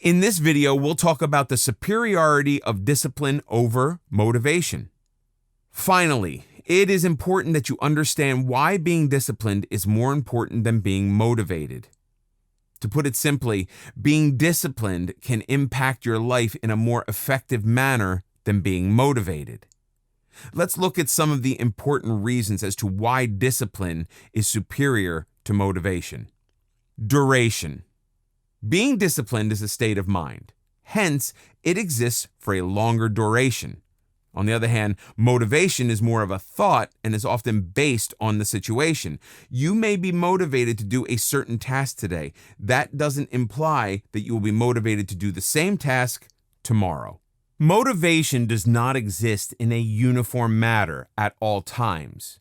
In this video, we'll talk about the superiority of discipline over motivation. Finally, it is important that you understand why being disciplined is more important than being motivated. To put it simply, being disciplined can impact your life in a more effective manner than being motivated. Let's look at some of the important reasons as to why discipline is superior to motivation. Duration. Being disciplined is a state of mind. Hence, it exists for a longer duration. On the other hand, motivation is more of a thought and is often based on the situation. You may be motivated to do a certain task today. That doesn't imply that you will be motivated to do the same task tomorrow. Motivation does not exist in a uniform manner at all times.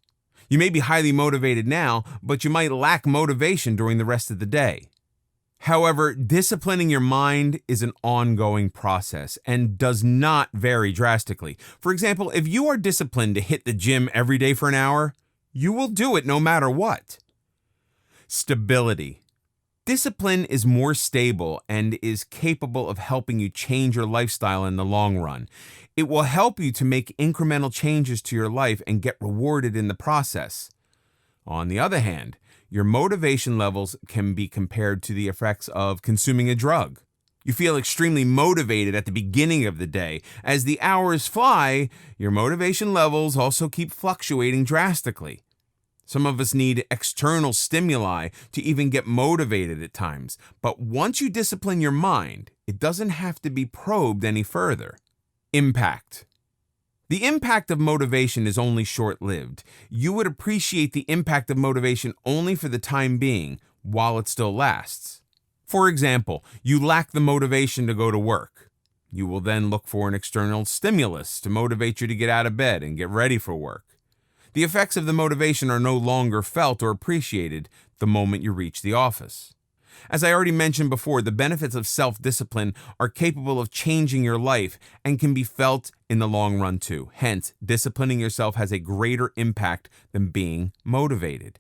You may be highly motivated now, but you might lack motivation during the rest of the day. However, disciplining your mind is an ongoing process and does not vary drastically. For example, if you are disciplined to hit the gym every day for an hour, you will do it no matter what. Stability. Discipline is more stable and is capable of helping you change your lifestyle in the long run. It will help you to make incremental changes to your life and get rewarded in the process. On the other hand, your motivation levels can be compared to the effects of consuming a drug. You feel extremely motivated at the beginning of the day. As the hours fly, your motivation levels also keep fluctuating drastically. Some of us need external stimuli to even get motivated at times. But once you discipline your mind, it doesn't have to be probed any further. Impact. The impact of motivation is only short-lived. You would appreciate the impact of motivation only for the time being, while it still lasts. For example, you lack the motivation to go to work. You will then look for an external stimulus to motivate you to get out of bed and get ready for work. The effects of the motivation are no longer felt or appreciated the moment you reach the office. As I already mentioned before, the benefits of self-discipline are capable of changing your life and can be felt in the long run too. Hence, disciplining yourself has a greater impact than being motivated.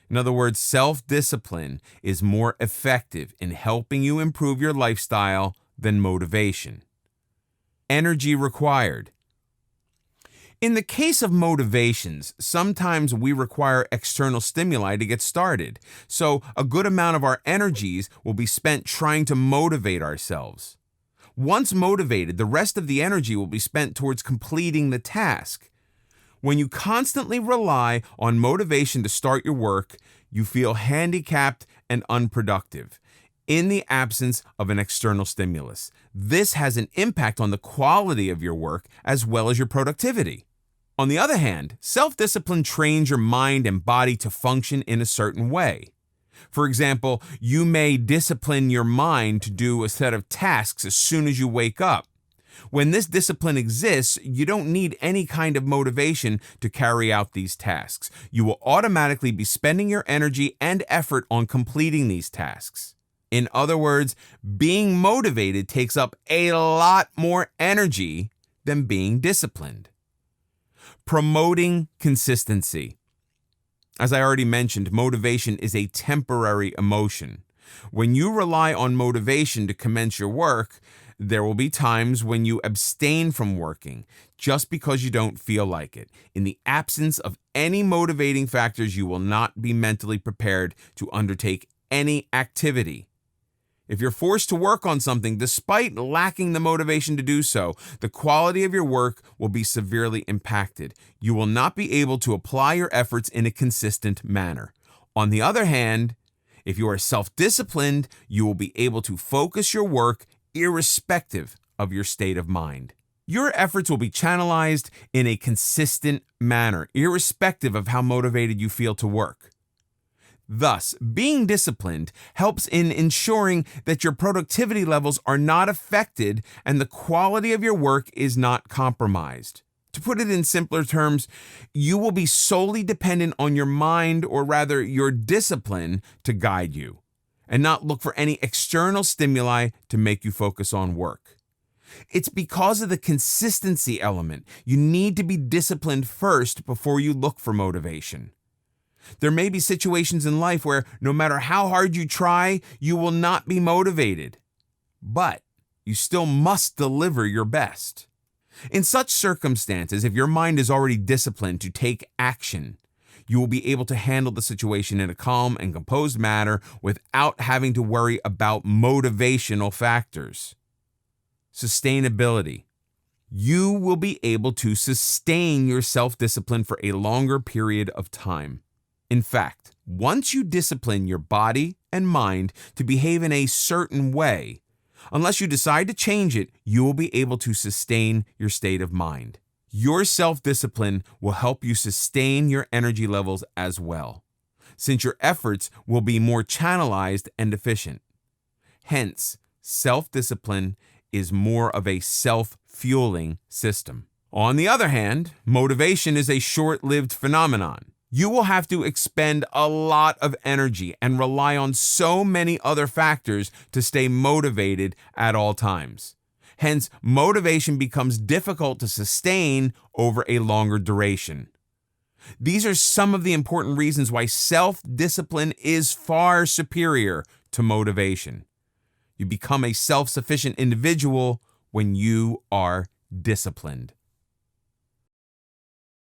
In other words, self-discipline is more effective in helping you improve your lifestyle than motivation. Energy required. In the case of motivations, sometimes we require external stimuli to get started, so a good amount of our energies will be spent trying to motivate ourselves. Once motivated, the rest of the energy will be spent towards completing the task. When you constantly rely on motivation to start your work, you feel handicapped and unproductive in the absence of an external stimulus. This has an impact on the quality of your work as well as your productivity. On the other hand, self-discipline trains your mind and body to function in a certain way. For example, you may discipline your mind to do a set of tasks as soon as you wake up. When this discipline exists, you don't need any kind of motivation to carry out these tasks. You will automatically be spending your energy and effort on completing these tasks. In other words, being motivated takes up a lot more energy than being disciplined. Promoting consistency. As I already mentioned, motivation is a temporary emotion. When you rely on motivation to commence your work, there will be times when you abstain from working just because you don't feel like it. In the absence of any motivating factors, you will not be mentally prepared to undertake any activity. If you're forced to work on something despite lacking the motivation to do so, the quality of your work will be severely impacted. You will not be able to apply your efforts in a consistent manner. On the other hand, if you are self-disciplined, you will be able to focus your work irrespective of your state of mind. Your efforts will be channelized in a consistent manner, irrespective of how motivated you feel to work. Thus, being disciplined helps in ensuring that your productivity levels are not affected and the quality of your work is not compromised. To put it in simpler terms, you will be solely dependent on your mind, or rather your discipline, to guide you, and not look for any external stimuli to make you focus on work. It's because of the consistency element. You need to be disciplined first before you look for motivation. There may be situations in life where no matter how hard you try, you will not be motivated. but you still must deliver your best. In such circumstances, if your mind is already disciplined to take action, you will be able to handle the situation in a calm and composed manner without having to worry about motivational factors. Sustainability. You will be able to sustain your self-discipline for a longer period of time. In fact, once you discipline your body and mind to behave in a certain way, unless you decide to change it, you will be able to sustain your state of mind. Your self-discipline will help you sustain your energy levels as well, since your efforts will be more channelized and efficient. Hence, self-discipline is more of a self-fueling system. On the other hand, motivation is a short-lived phenomenon. You will have to expend a lot of energy and rely on so many other factors to stay motivated at all times. Hence, motivation becomes difficult to sustain over a longer duration. These are some of the important reasons why self-discipline is far superior to motivation. You become a self-sufficient individual when you are disciplined.